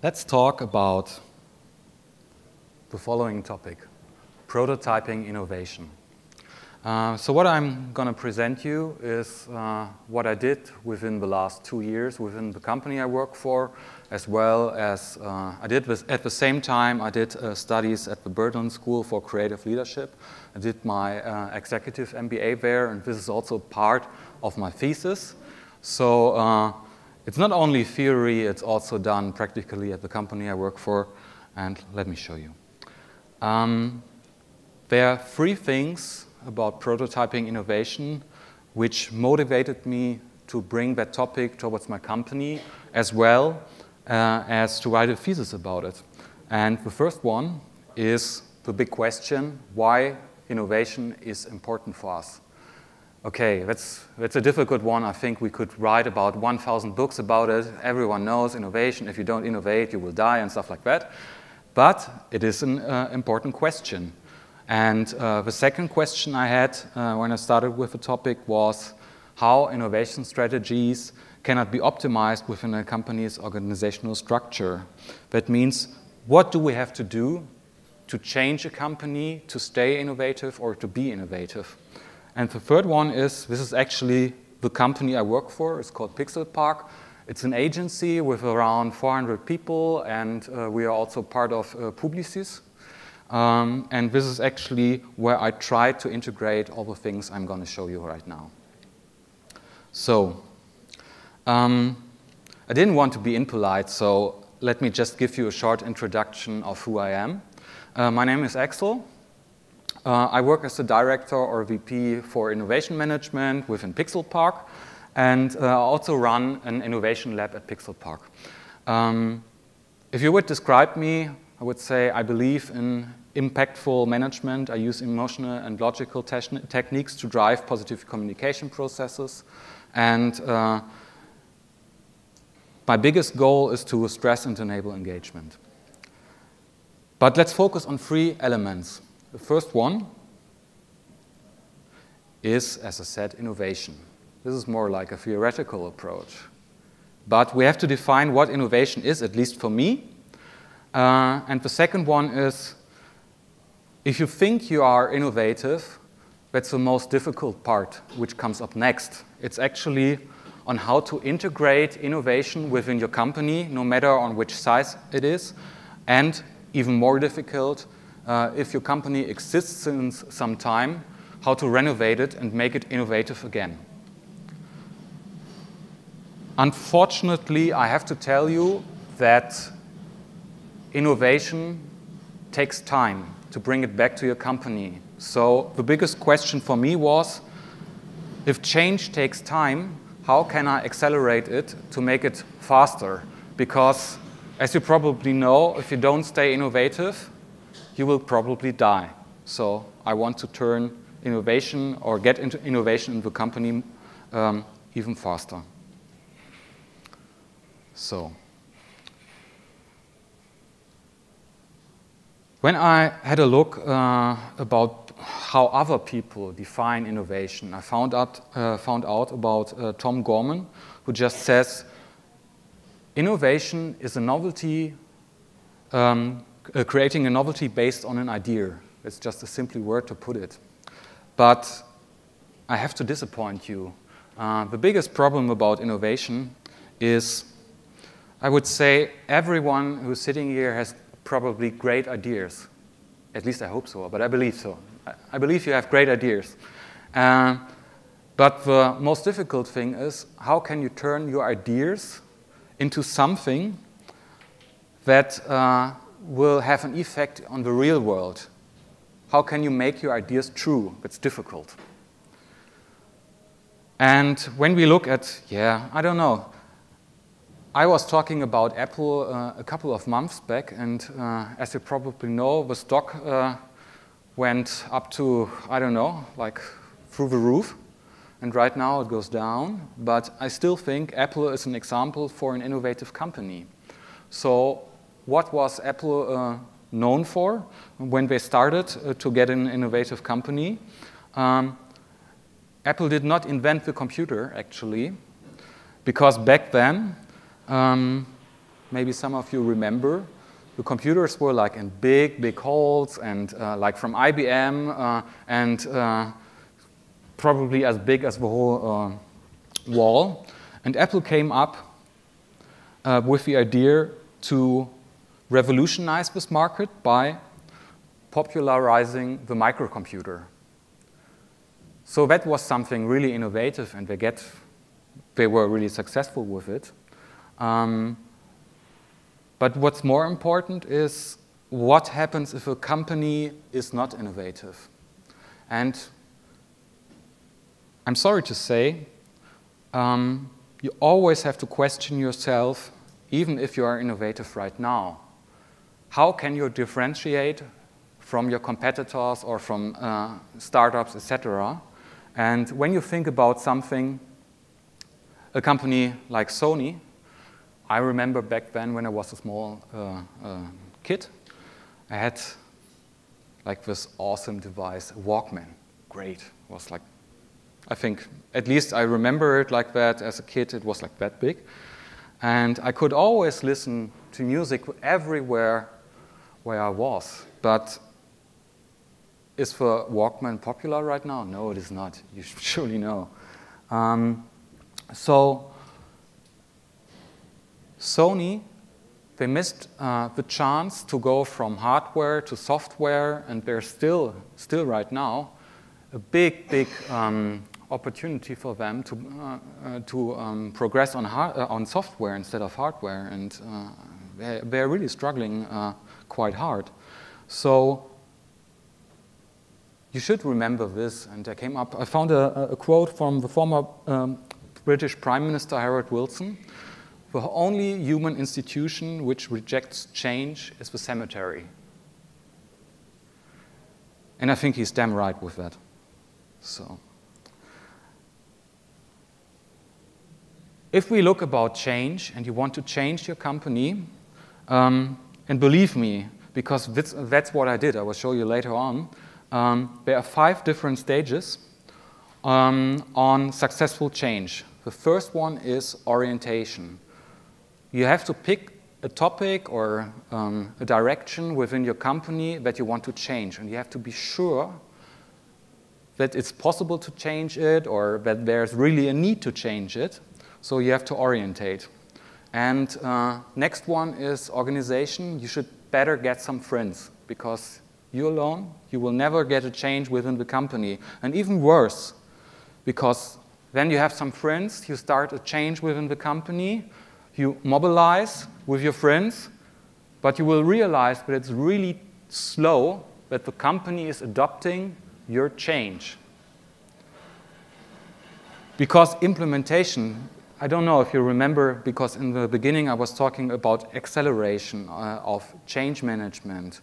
Let's talk about the following topic, prototyping innovation. So what I'm going to present you is what I did within the last 2 years within the company I work for, as well as I did at the same time I did studies at the Berlin School for Creative Leadership. I did my executive MBA there, and this is also part of my thesis. So it's not only theory, it's also done practically at the company I work for, and let me show you. There are 3 things about prototyping innovation which motivated me to bring that topic towards my company, as well as to write a thesis about it. And the first one is the big question, why innovation is important for us. Okay, that's a difficult one. I think we could write about 1,000 books about it. Everyone knows innovation. If you don't innovate, you will die and stuff like that. But it is an important question. And the second question I had when I started with the topic was how innovation strategies cannot be optimized within a company's organizational structure. That means, what do we have to do to change a company to stay innovative or to be innovative? And the third one is, this is actually the company I work for. It's called Pixel Park. It's an agency with around 400 people, and we are also part of Publicis. And this is actually where I try to integrate all the things I'm going to show you right now. So, I didn't want to be impolite, so let me just give you a short introduction of who I am. My name is Axel. I work as the director or VP for innovation management within Pixel Park, and I also run an innovation lab at Pixel Park. If you would describe me, I would say I believe in impactful management. I use emotional and logical techniques to drive positive communication processes. And my biggest goal is to stress and enable engagement. But let's focus on 3 elements. The first one is, as I said, innovation. This is more like a theoretical approach. But we have to define what innovation is, at least for me. And the second one is, if you think you are innovative, that's the most difficult part, which comes up next. It's actually on how to integrate innovation within your company, no matter on which size it is, and even more difficult, if your company exists since some time, how to renovate it and make it innovative again. Unfortunately, I have to tell you that innovation takes time to bring it back to your company. So the biggest question for me was, if change takes time, how can I accelerate it to make it faster? Because, as you probably know, if you don't stay innovative, you will probably die. So I want to turn innovation or get into innovation in the company even faster. So, when I had a look about how other people define innovation, I found out about Tom Gorman, who just says, innovation is a novelty, creating a novelty based on an idea. It's just a simple word to put it. But I have to disappoint you. The biggest problem about innovation is, I would say, everyone who's sitting here has probably great ideas. At least I hope so, but I believe so. I believe you have great ideas. But the most difficult thing is, how can you turn your ideas into something that will have an effect on the real world? How can you make your ideas true? It's difficult. And when we look at, I don't know, I was talking about Apple a couple of months back, and as you probably know, the stock went up to, I don't know, like through the roof. And right now it goes down. But I still think Apple is an example for an innovative company. So what was Apple known for when they started to get an innovative company? Apple did not invent the computer, actually, because back then maybe some of you remember. The computers were like in big halls, and like from IBM, and probably as big as the whole wall. And Apple came up with the idea to revolutionize this market by popularizing the microcomputer. So that was something really innovative, and they were really successful with it. But what's more important is what happens if a company is not innovative. And I'm sorry to say, you always have to question yourself, even if you are innovative right now. How can you differentiate from your competitors or from startups, etc.? And when you think about something, a company like Sony, I remember back then when I was a small kid, I had like this awesome device, a Walkman. Great. It was like, I think, at least I remember it like that as a kid. It was like that big. And I could always listen to music everywhere where I was. But is the Walkman popular right now? No, it is not. You surely know. So Sony, they missed the chance to go from hardware to software, and there's still right now a big opportunity for them to progress on software instead of hardware, and they're really struggling quite hard. So you should remember this. And I found a quote from the former British Prime Minister Harold Wilson. The only human institution which rejects change is the cemetery. And I think he's damn right with that. So, if we look about change and you want to change your company, and believe me, because that's what I did, I will show you later on, there are 5 different stages on successful change. The first one is orientation. You have to pick a topic or a direction within your company that you want to change, and you have to be sure that it's possible to change it or that there's really a need to change it. So you have to orientate. And next one is organization. You should better get some friends, because you alone, you will never get a change within the company. And even worse, because then you have some friends, you start a change within the company, you mobilize with your friends, but you will realize that it's really slow that the company is adopting your change. Because implementation, I don't know if you remember, because in the beginning I was talking about acceleration of change management.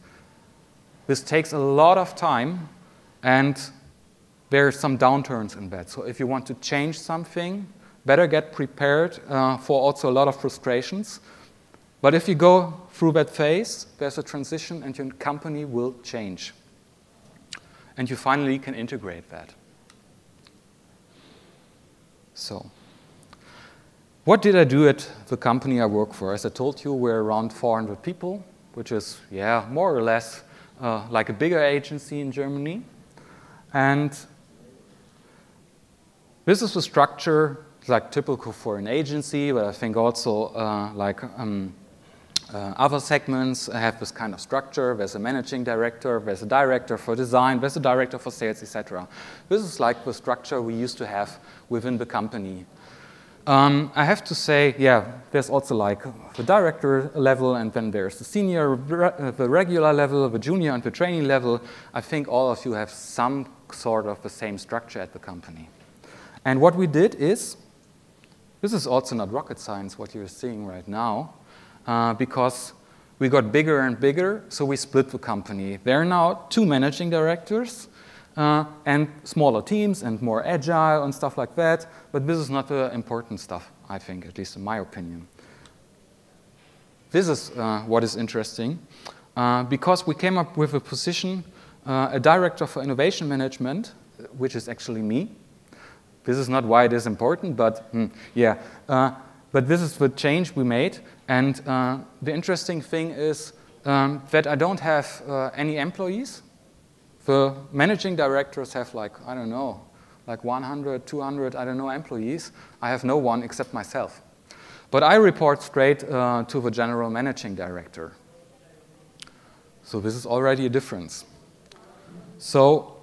This takes a lot of time, and there are some downturns in that. So if you want to change something, better get prepared for also a lot of frustrations. But if you go through that phase, there's a transition and your company will change. And you finally can integrate that. So, what did I do at the company I work for? As I told you, we're around 400 people, which is, yeah, more or less like a bigger agency in Germany. And this is the structure, like typical for an agency, but I think also other segments have this kind of structure. There's a managing director, there's a director for design, there's a director for sales, etc. This is like the structure we used to have within the company. I have to say, yeah, there's also like the director level, and then there's the senior, the regular level, the junior and the trainee level. I think all of you have some sort of the same structure at the company. And what we did is, this is also not rocket science, what you're seeing right now, because we got bigger and bigger, so we split the company. There are now 2 managing directors, and smaller teams and more agile and stuff like that, but this is not the important stuff, I think, at least in my opinion. This is what is interesting, because we came up with a position, a director for innovation management, which is actually me. This is not why it is important, but yeah. But this is the change we made. And the interesting thing is that I don't have any employees. The managing directors have like, I don't know, like 100, 200, I don't know, employees. I have no one except myself. But I report straight to the general managing director. So this is already a difference. So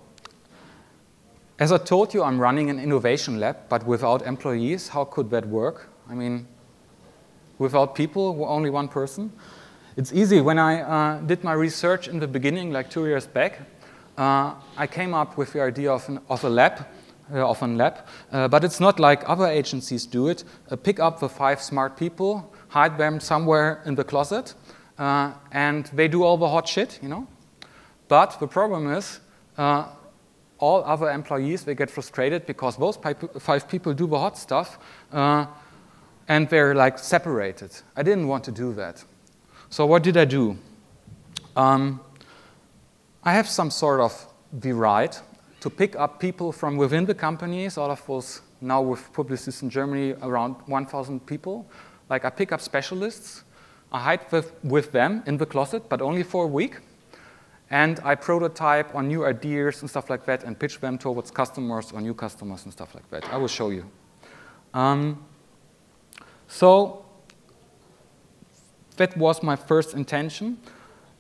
as I told you, I'm running an innovation lab, but without employees, how could that work? I mean, without people, only one person. It's easy. When I did my research in the beginning, like 2 years back, I came up with the idea of a lab, but it's not like other agencies do it. Pick up the 5 smart people, hide them somewhere in the closet, and they do all the hot shit, you know. But the problem is, all other employees, they get frustrated because those 5 people do the hot stuff, and they're like separated. I didn't want to do that. So what did I do? I have some sort of the right to pick up people from within the companies, all of those now with Publicis in Germany, around 1,000 people. Like I pick up specialists, I hide with them in the closet, but only for a week. And I prototype on new ideas and stuff like that and pitch them towards customers or new customers and stuff like that. I will show you. So that was my first intention,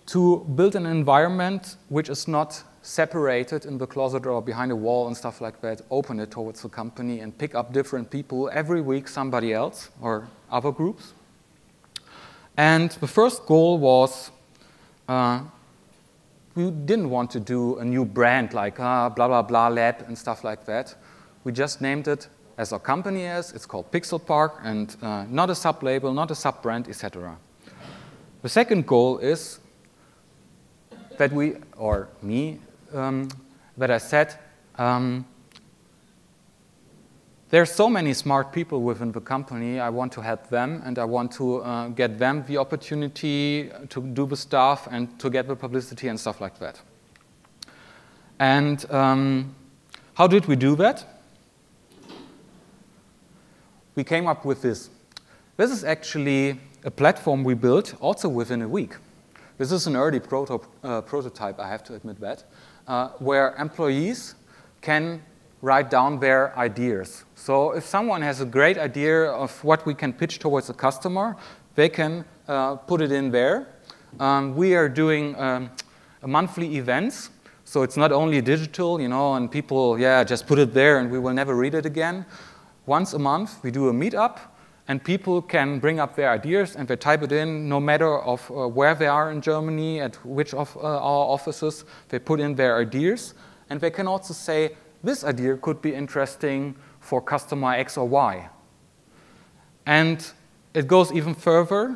to build an environment which is not separated in the closet or behind a wall and stuff like that, open it towards the company and pick up different people, every week somebody else or other groups. And the first goal was, we didn't want to do a new brand like blah, blah, blah lab and stuff like that. We just named it as our company is. It's called Pixel Park, and not a sub-label, not a sub-brand, etc. The second goal is that we, or me, that I said, there's so many smart people within the company, I want to help them, and I want to get them the opportunity to do the stuff and to get the publicity and stuff like that. And how did we do that? We came up with this. This is actually a platform we built also within a week. This is an early prototype, I have to admit that, where employees can write down their ideas. So if someone has a great idea of what we can pitch towards a customer, they can put it in there. We are doing monthly events, so it's not only digital, you know, and people, yeah, just put it there and we will never read it again. Once a month, we do a meetup, and people can bring up their ideas and they type it in, no matter of where they are in Germany, at which of our offices, they put in their ideas. And they can also say, this idea could be interesting for customer X or Y. And it goes even further.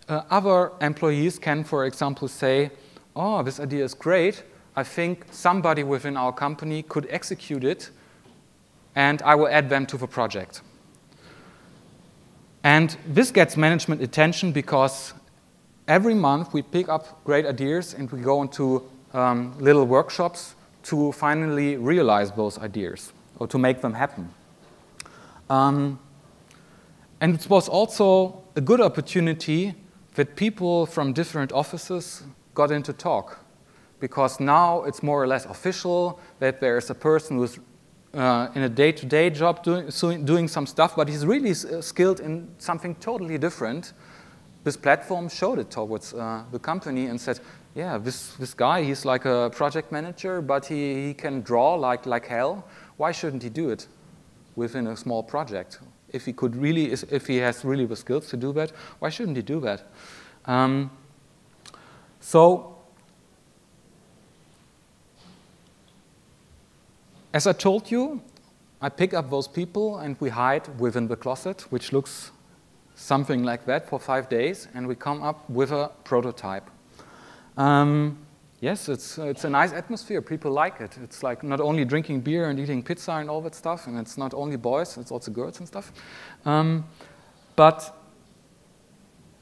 Other employees can, for example, say, oh, this idea is great. I think somebody within our company could execute it, and I will add them to the project. And this gets management attention because every month we pick up great ideas and we go into little workshops to finally realize those ideas or to make them happen. And it was also a good opportunity that people from different offices got into talk, because now it's more or less official that there is a person who's in a day-to-day job doing some stuff, but he's really skilled in something totally different. This platform showed it towards the company and said, yeah, this guy, he's like a project manager, but he can draw like hell. Why shouldn't he do it within a small project? If he could really, if he has really the skills to do that, why shouldn't he do that? So, as I told you, I pick up those people and we hide within the closet, which looks something like that for 5 days, and we come up with a prototype. Yes, it's a nice atmosphere. People like it. It's like not only drinking beer and eating pizza and all that stuff, and it's not only boys, it's also girls and stuff. But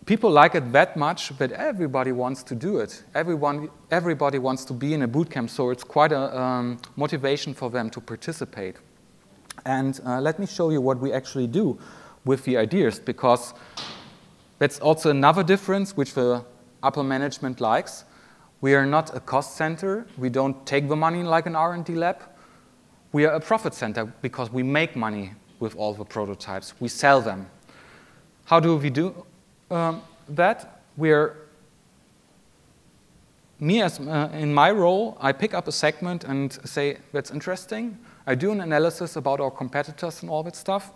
people like it that much that everybody wants to do it. Everybody wants to be in a boot camp, so it's quite a motivation for them to participate. And let me show you what we actually do. with the ideas, because that's also another difference which the upper management likes. We are not a cost center. We don't take the money like an R&D lab. We are a profit center because we make money with all the prototypes. We sell them. How do we do that? In my role, I pick up a segment and say, that's interesting. I do an analysis about our competitors and all that stuff.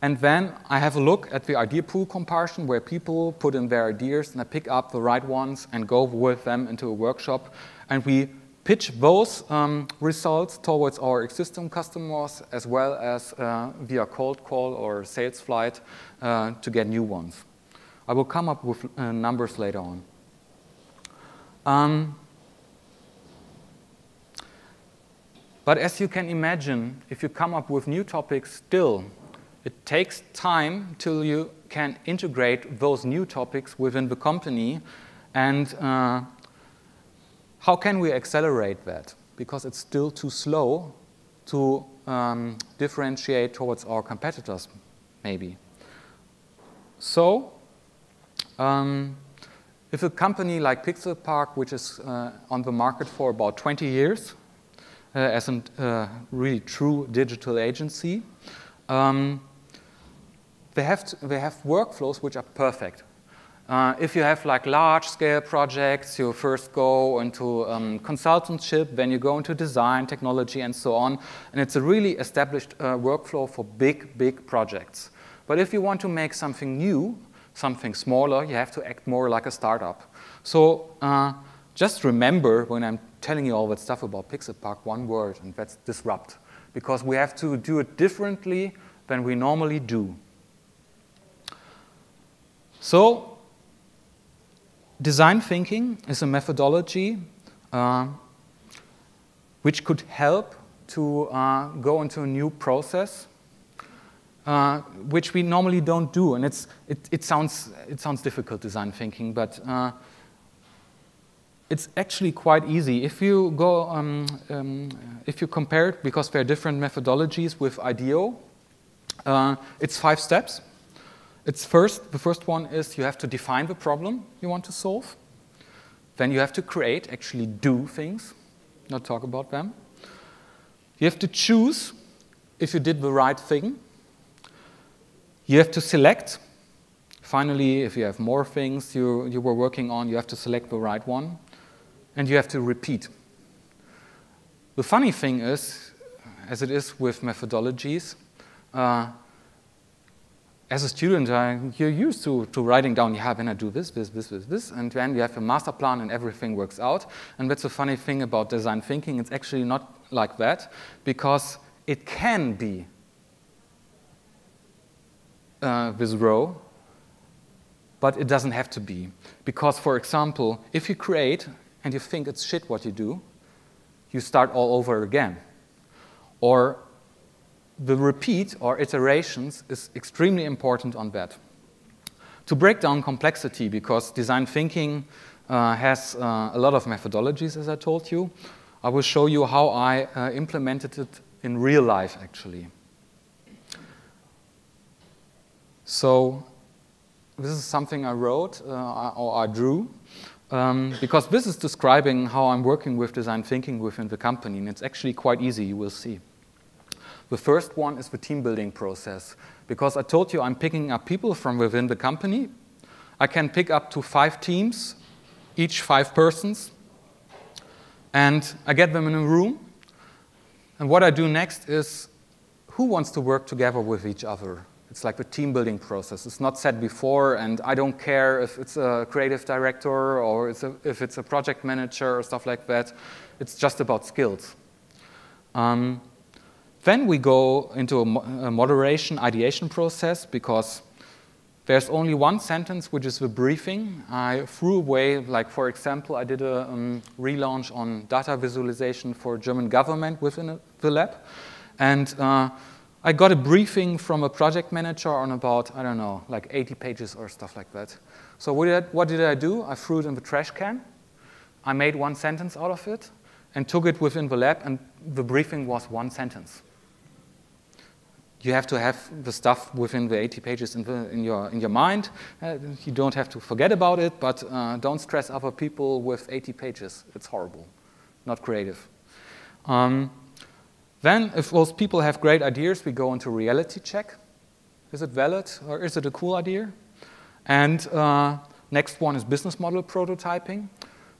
And then I have a look at the idea pool comparison where people put in their ideas, and I pick up the right ones and go with them into a workshop. And we pitch those results towards our existing customers as well as via cold call or sales flight to get new ones. I will come up with numbers later on. But as you can imagine, if you come up with new topics still, it takes time till you can integrate those new topics within the company. And how can we accelerate that? Because it's still too slow to differentiate towards our competitors, maybe. So, if a company like Pixel Park, which is on the market for about 20 years, as a really true digital agency, they have workflows which are perfect. If you have like large-scale projects, you first go into consultantship, then you go into design, technology, and so on. And it's a really established workflow for big projects. But if you want to make something new, something smaller, you have to act more like a startup. So just remember when I'm telling you all that stuff about Pixel Park, one word, and that's disrupt. Because we have to do it differently than we normally do. So, design thinking is a methodology which could help to go into a new process, which we normally don't do. And it sounds difficult, design thinking, but it's actually quite easy. If you go, if you compare it, because there are different methodologies with IDEO, it's 5 steps. The first one is you have to define the problem you want to solve. Then you have to create, actually do things, not talk about them. You have to choose if you did the right thing. You have to select. Finally, if you have more things you were working on, you have to select the right one. And you have to repeat. The funny thing is, as it is with methodologies, as a student, you're used to writing down, yeah, then I do this, and then you have a master plan and everything works out. And that's the funny thing about design thinking. It's actually not like that, because it can be this row, but it doesn't have to be. Because, for example, if you create and you think it's shit what you do, you start all over again. Or the repeat or iterations is extremely important on that. To break down complexity, because design thinking has a lot of methodologies, as I told you, I will show you how I implemented it in real life, actually. So this is something I wrote or I drew, because this is describing how I'm working with design thinking within the company, and it's actually quite easy, you will see. The first one is the team building process. Because I told you I'm picking up people from within the company. I can pick up to 5 teams, each 5 persons. And I get them in a room. And what I do next is, who wants to work together with each other? It's like the team building process. It's not said before, and I don't care if it's a creative director or if it's a project manager or stuff like that. It's just about skills. Then we go into a moderation, ideation process, because there's only one sentence, which is the briefing. I threw away, like, for example, I did a relaunch on data visualization for German government within the lab. And I got a briefing from a project manager on about, I don't know, like 80 pages or stuff like that. So what did I do? I threw it in the trash can. I made one sentence out of it and took it within the lab, and the briefing was one sentence. you have to have the stuff within the 80 pages in your mind. You don't have to forget about it, but don't stress other people with 80 pages. It's horrible, not creative. Then, if those people have great ideas, we go into reality check. Is it valid, or is it a cool idea? And next one is business model prototyping.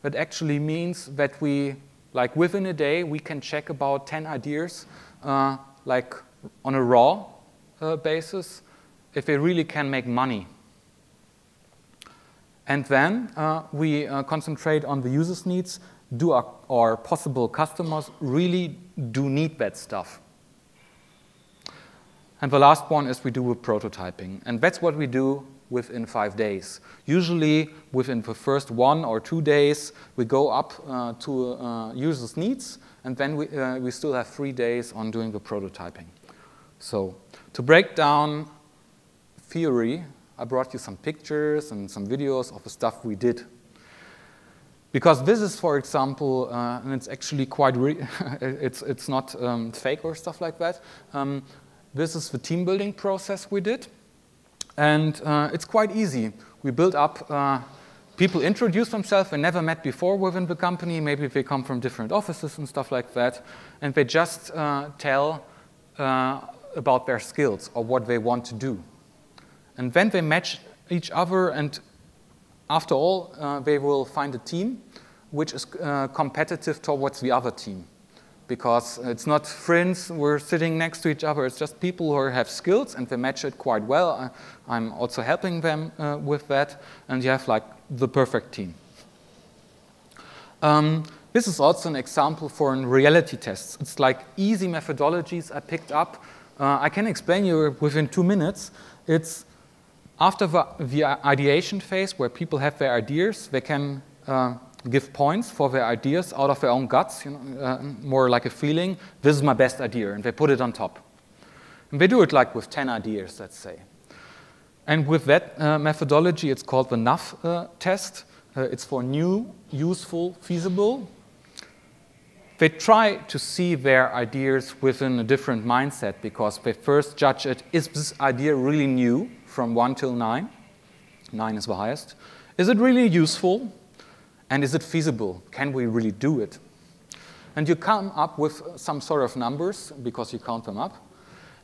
That actually means that we, like within a day, we can check about 10 ideas, like on a raw basis, if they really can make money. And then we concentrate on the user's needs. Do our possible customers really do need that stuff? And the last one is we do with prototyping. And that's what we do within 5 days. Usually within the first 1 or 2 days, we go up to users' needs, and then we still have 3 days on doing the prototyping. So to break down theory, I brought you some pictures and some videos of the stuff we did. Because this is, for example, and it's actually quite, it's not fake or stuff like that. This is the team building process we did. And it's quite easy. We build up, people introduce themselves they never met before within the company. Maybe they come from different offices and stuff like that. And they just tell about their skills or what they want to do. And then they match each other, and after all, they will find a team which is competitive towards the other team. Because it's not friends, we're sitting next to each other, it's just people who have skills and they match it quite well. I'm also helping them with that, and you have like the perfect team. This is also an example for a reality test. It's like easy methodologies I picked up. I can explain you within 2 minutes. It's after the ideation phase where people have their ideas, they can give points for their ideas out of their own guts, you know, more like a feeling. This is my best idea, and they put it on top. And they do it like with 10 ideas, let's say. And with that methodology, it's called the NUF test. It's for new, useful, feasible. They try to see their ideas within a different mindset because they first judge it, is this idea really new, from 1 till 9? 9 is the highest. Is it really useful? And is it feasible? Can we really do it? And you come up with some sort of numbers, because you count them up,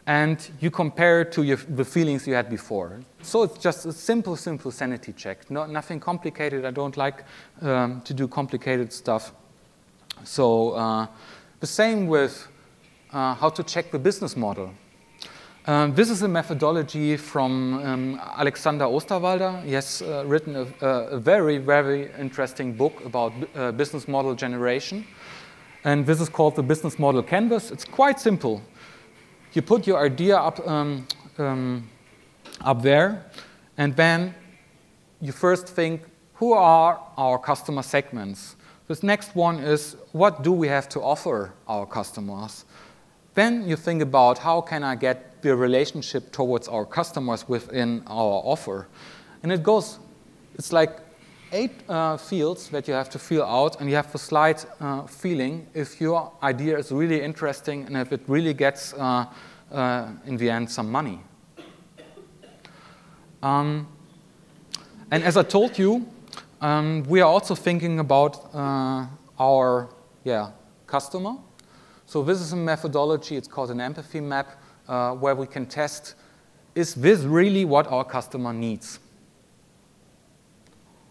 and you compare it to the feelings you had before. So it's just a simple sanity check. Nothing complicated. I don't like to do complicated stuff. So the same with how to check the business model. This is a methodology from Alexander Osterwalder. He has written a very, very interesting book about business model generation. And this is called the business model canvas. It's quite simple. You put your idea up there, and then you first think, who are our customer segments? This next one is, what do we have to offer our customers? Then you think about, how can I get the relationship towards our customers within our offer? And it's like 8 fields that you have to fill out, and you have the slight feeling if your idea is really interesting and if it really gets, in the end, some money. And as I told you, we are also thinking about our customer. So this is a methodology, it's called an empathy map, where we can test, is this really what our customer needs?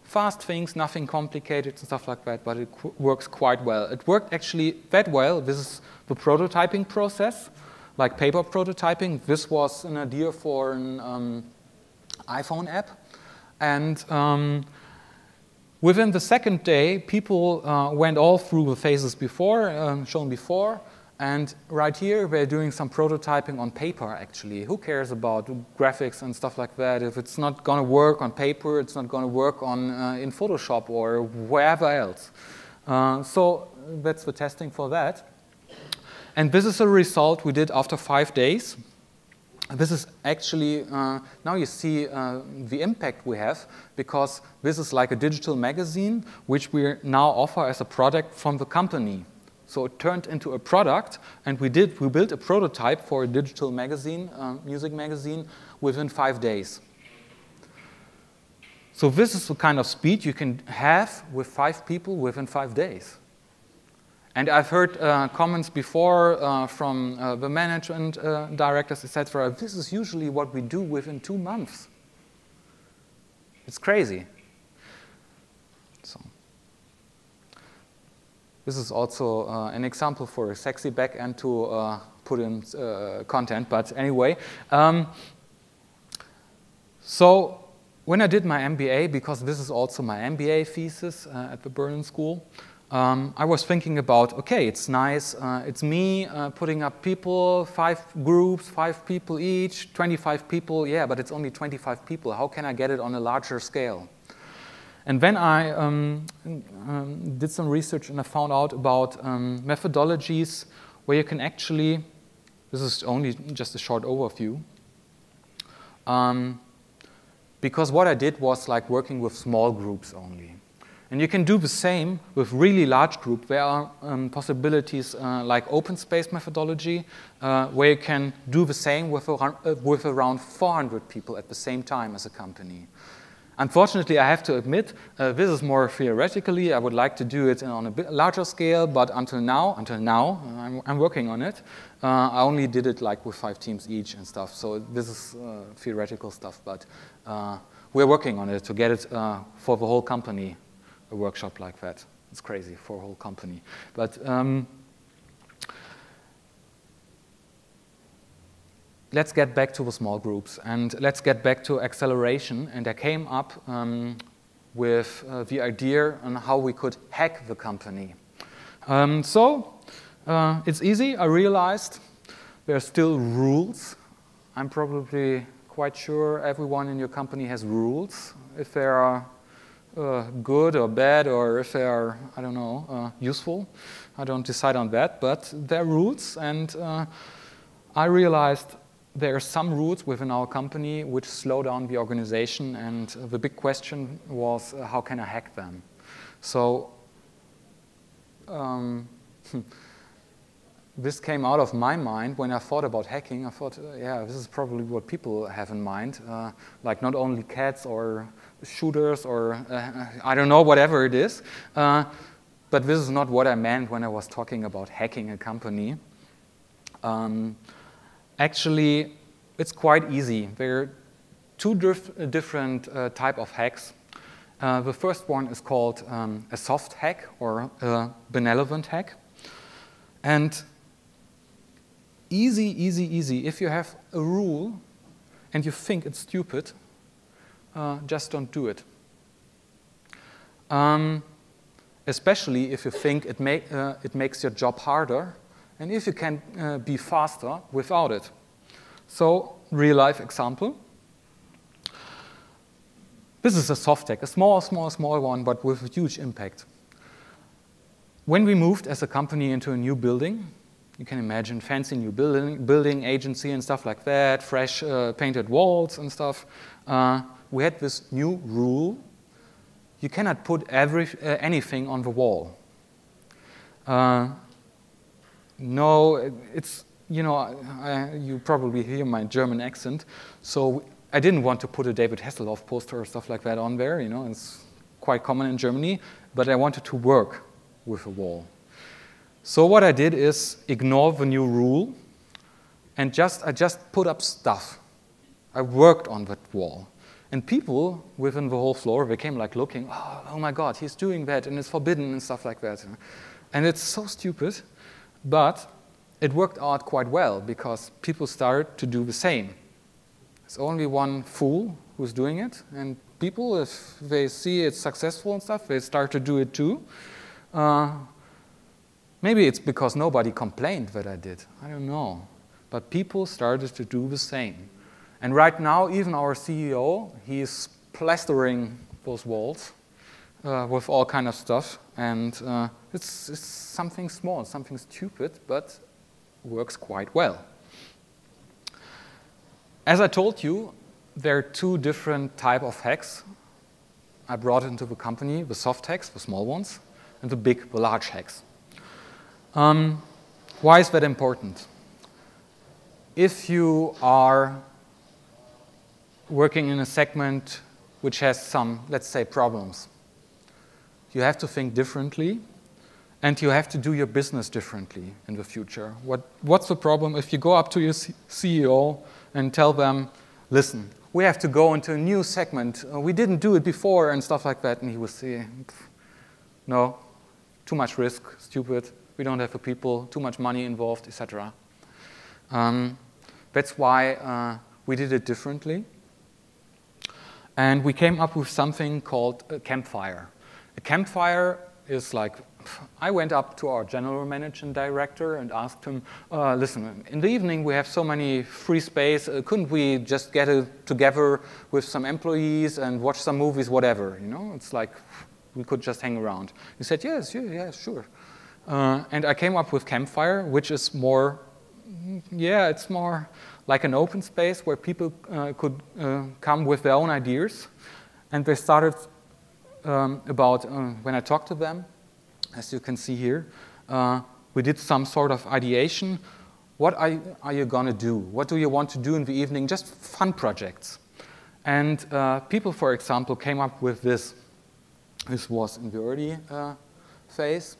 Fast things, nothing complicated and stuff like that, but it works quite well. It worked actually that well. This is the prototyping process, like paper prototyping. This was an idea for an iPhone app. And within the second day, people went all through the phases before, shown before. And right here, we're doing some prototyping on paper, actually. Who cares about graphics and stuff like that? If it's not going to work on paper, it's not going to work on in Photoshop or wherever else. So that's the testing for that. And this is a result we did after 5 days. This is actually, now you see the impact we have, because this is like a digital magazine, which we now offer as a product from the company. So it turned into a product, and we built a prototype for a digital magazine, music magazine, within 5 days. So this is the kind of speed you can have with 5 people within 5 days. And I've heard comments before from the management directors, etc. This is usually what we do within 2 months. It's crazy. So this is also an example for a sexy backend to put in content. But anyway, so when I did my MBA, because this is also my MBA thesis at the Berlin School, I was thinking about, okay, it's nice, it's me putting up people, 5 groups, 5 people each, 25 people, yeah, but it's only 25 people. How can I get it on a larger scale? And then I did some research and I found out about methodologies where you can actually, this is only just a short overview, because what I did was like working with small groups only. And you can do the same with really large groups. There are possibilities like open space methodology, where you can do the same with around 400 people at the same time as a company. Unfortunately, I have to admit, this is more theoretically. I would like to do it on a bit larger scale, but until now, I'm working on it. I only did it like with 5 teams each and stuff. So this is theoretical stuff, but we're working on it to get it for the whole company. A workshop like that. It's crazy for a whole company. But let's get back to the small groups and let's get back to acceleration. And I came up with the idea on how we could hack the company. It's easy. I realized there are still rules. I'm probably quite sure everyone in your company has rules. If there are good or bad, or if they are, I don't know, useful. I don't decide on that, but there are rules, and I realized there are some rules within our company which slow down the organization, and the big question was, how can I hack them? So this came out of my mind when I thought about hacking. I thought, yeah, this is probably what people have in mind, like not only cats or shooters or I don't know, whatever it is. But this is not what I meant when I was talking about hacking a company. Actually, it's quite easy. There are 2 different type of hacks. The first one is called a soft hack or a benevolent hack. And easy. If you have a rule and you think it's stupid, just don't do it. Especially if you think it makes your job harder, and if you can be faster without it. So, real life example. This is a soft hack, a small one, but with a huge impact. When we moved as a company into a new building, you can imagine fancy new building agency and stuff like that, fresh painted walls and stuff. We had this new rule: you cannot put anything on the wall. No, it's, you know, you probably hear my German accent, so I didn't want to put a David Hasselhoff poster or stuff like that on there. You know, it's quite common in Germany, but I wanted to work with a wall. So what I did is ignore the new rule, and I just put up stuff. I worked on that wall. And people within the whole floor, they came like looking, oh my God, he's doing that, and it's forbidden and stuff like that. And it's so stupid, but it worked out quite well because people started to do the same. There's only one fool who's doing it, and people, if they see it's successful and stuff, they start to do it too. Maybe it's because nobody complained that I did. I don't know. But people started to do the same. And right now, even our CEO, he's plastering those walls with all kind of stuff. And it's something small, something stupid, but works quite well. As I told you, there are 2 different types of hacks I brought into the company: the soft hacks, the small ones, and the large hacks. Why is that important? If you are working in a segment which has some, let's say, problems, you have to think differently, and you have to do your business differently in the future. What's the problem if you go up to your CEO and tell them, listen, we have to go into a new segment. We didn't do it before and stuff like that. And he will say, no, too much risk, stupid. We don't have the people, too much money involved, etc. That's why we did it differently. And we came up with something called a campfire. A campfire is like, I went up to our general manager and director and asked him, listen, in the evening we have so many free space, couldn't we just get together with some employees and watch some movies, whatever, you know? It's like we could just hang around. He said, yes, yeah, sure. And I came up with campfire, which is more, it's more like an open space where people could come with their own ideas. And they started when I talked to them, as you can see here, we did some sort of ideation. What are you going to do? What do you want to do in the evening? Just fun projects. And people, for example, came up with this. This was in the early phase.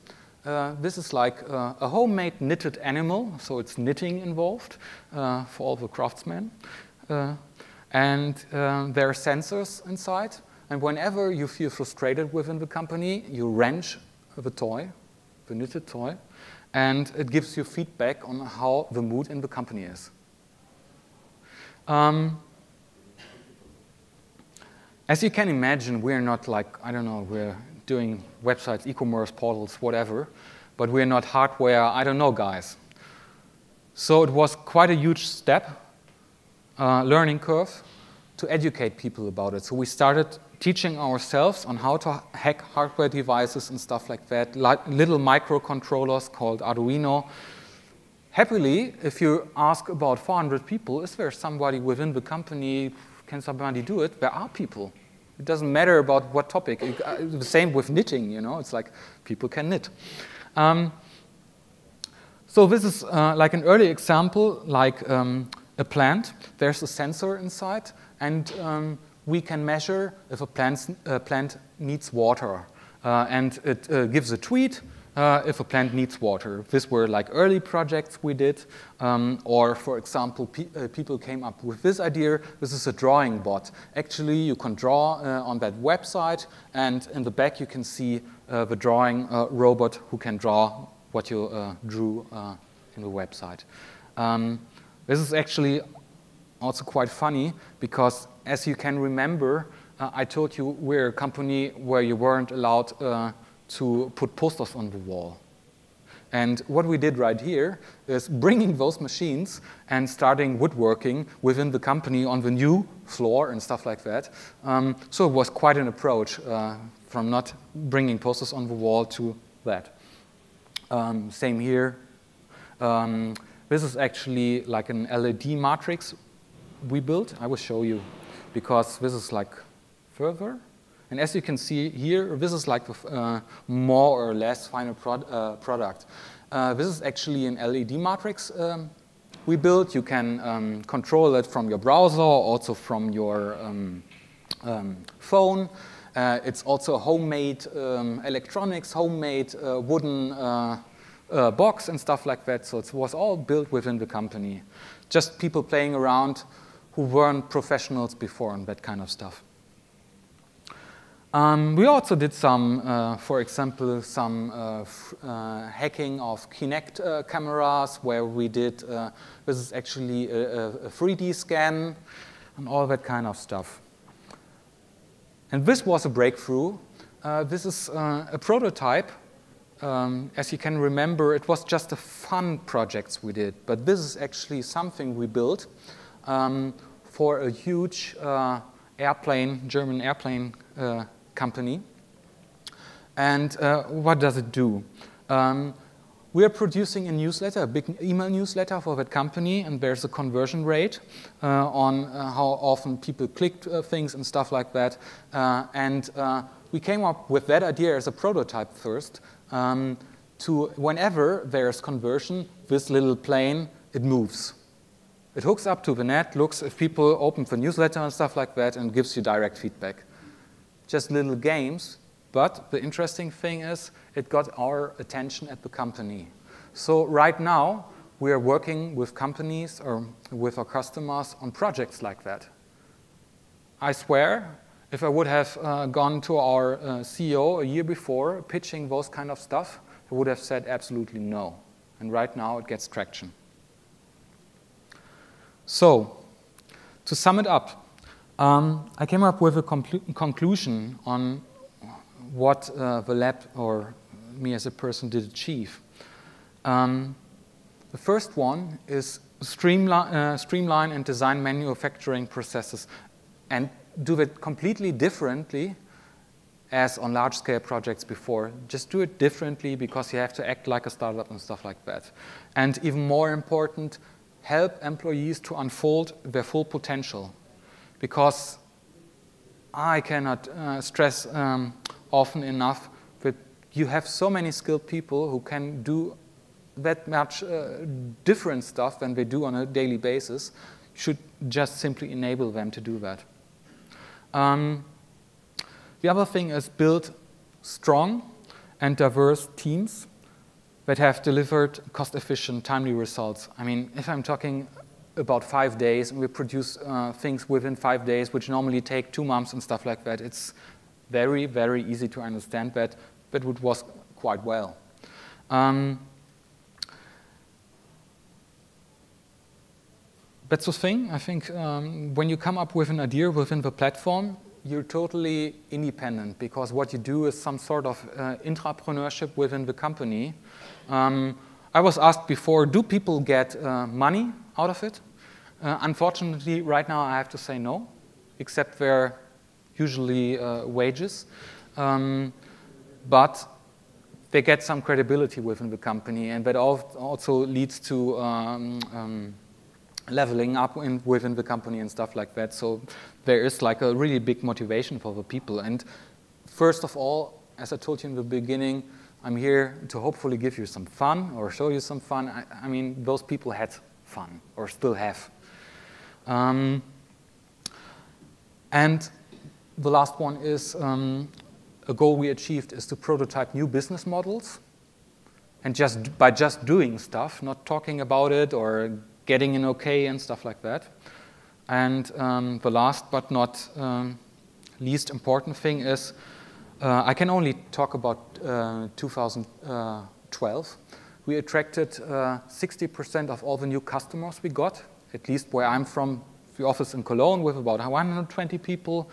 This is like a homemade knitted animal, so it's knitting involved for all the craftsmen. And there are sensors inside. And whenever you feel frustrated within the company, you wrench the toy, the knitted toy, and it gives you feedback on how the mood in the company is. As you can imagine, we're not like, I don't know, we're doing websites, e-commerce portals, whatever, but we're not hardware, I don't know, guys. So it was quite a huge step, learning curve, to educate people about it. So we started teaching ourselves on how to hack hardware devices and stuff like that, like little microcontrollers called Arduino. Happily, if you ask about 400 people, is there somebody within the company, can somebody do it? There are people. It doesn't matter about what topic. The same with knitting, you know, it's like people can knit. So this is like an early example, like a plant. There's a sensor inside, and we can measure if a plant needs water. And it gives a tweet if a plant needs water. These were like early projects we did. Or, for example, people came up with this idea. This is a drawing bot. Actually, you can draw on that website, and in the back you can see the drawing robot who can draw what you drew in the website. This is actually also quite funny, because as you can remember, I told you we're a company where you weren't allowed to put posters on the wall. And what we did right here is bringing those machines and starting woodworking within the company on the new floor and stuff like that. So it was quite an approach from not bringing posters on the wall to that. Same here. This is actually like an LED matrix we built. I will show you, because this is like further. And as you can see here, this is like the more or less final product. This is actually an LED matrix we built. You can control it from your browser, also from your phone. It's also homemade electronics, homemade wooden box and stuff like that. So it was all built within the company. Just people playing around who weren't professionals before and that kind of stuff. We also did some, for example, some hacking of Kinect cameras, where we did, this is actually a 3D scan and all that kind of stuff. And this was a breakthrough. This is a prototype. As you can remember, it was just a fun project we did, but this is actually something we built for a huge German airplane company. And what does it do? We are producing a newsletter, a big email newsletter for that company, and there's a conversion rate on how often people clicked things and stuff like that. And we came up with that idea as a prototype first. to whenever there's conversion, this little plane, it moves. It hooks up to the net, looks if people open the newsletter and stuff like that, and gives you direct feedback. Just little games, but the interesting thing is it got our attention at the company. So right now, we are working with companies or with our customers on projects like that. I swear, if I would have gone to our CEO a year before pitching those kind of stuff, he would have said absolutely no. And right now, it gets traction. So, to sum it up, I came up with a conclusion on what the lab or me as a person did achieve. The first one is streamline and design manufacturing processes and do it completely differently as on large-scale projects before. Just do it differently because you have to act like a startup and stuff like that. And even more important, help employees to unfold their full potential. Because I cannot stress often enough that you have so many skilled people who can do that much different stuff than they do on a daily basis. You should just simply enable them to do that. The other thing is build strong and diverse teams that have delivered cost-efficient, timely results. I mean, if I'm talking about 5 days and we produce things within 5 days, which normally take 2 months and stuff like that, it's very, very easy to understand that, but it was quite well. That's the thing. I think when you come up with an idea within the platform, you're totally independent because what you do is some sort of intrapreneurship within the company. I was asked before, do people get money out of it? Unfortunately, right now I have to say no, except for usually wages. But they get some credibility within the company, and that also leads to leveling up within the company and stuff like that. So there is like a really big motivation for the people. And first of all, as I told you in the beginning, I'm here to hopefully give you some fun or show you some fun. I mean, those people had fun or still have. And the last one is a goal we achieved is to prototype new business models. And by just doing stuff, not talking about it or getting an okay and stuff like that. And the last but not least important thing is I can only talk about 2012. We attracted 60% of all the new customers we got, at least where I'm from, the office in Cologne with about 120 people.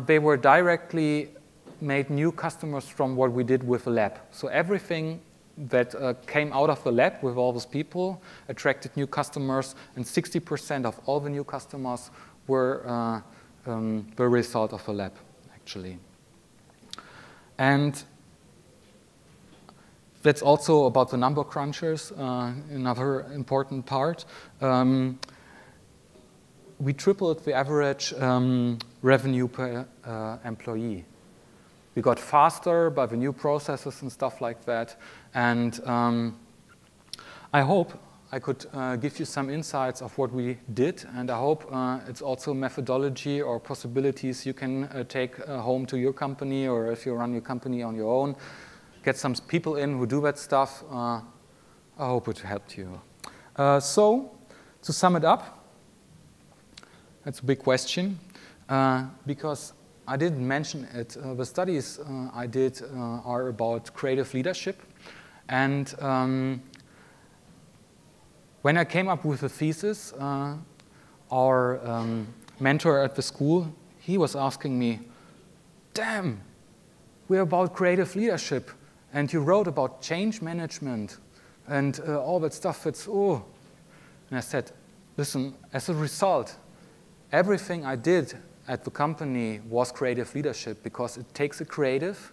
They were directly made new customers from what we did with the lab. So everything that came out of the lab with all those people attracted new customers, and 60% of all the new customers were the result of the lab, actually. And that's also about the number crunchers, another important part. We tripled the average revenue per employee. We got faster by the new processes and stuff like that. And I hope I could give you some insights of what we did. And I hope it's also methodology or possibilities you can take home to your company, or if you run your company on your own, get some people in who do that stuff. I hope it helped you. So to sum it up, that's a big question because I didn't mention it. The studies I did are about creative leadership. And when I came up with the thesis, our mentor at the school, he was asking me, damn, we're about creative leadership. And you wrote about change management and all that stuff. It's, oh. And I said, listen, as a result, everything I did at the company was creative leadership because it takes a creative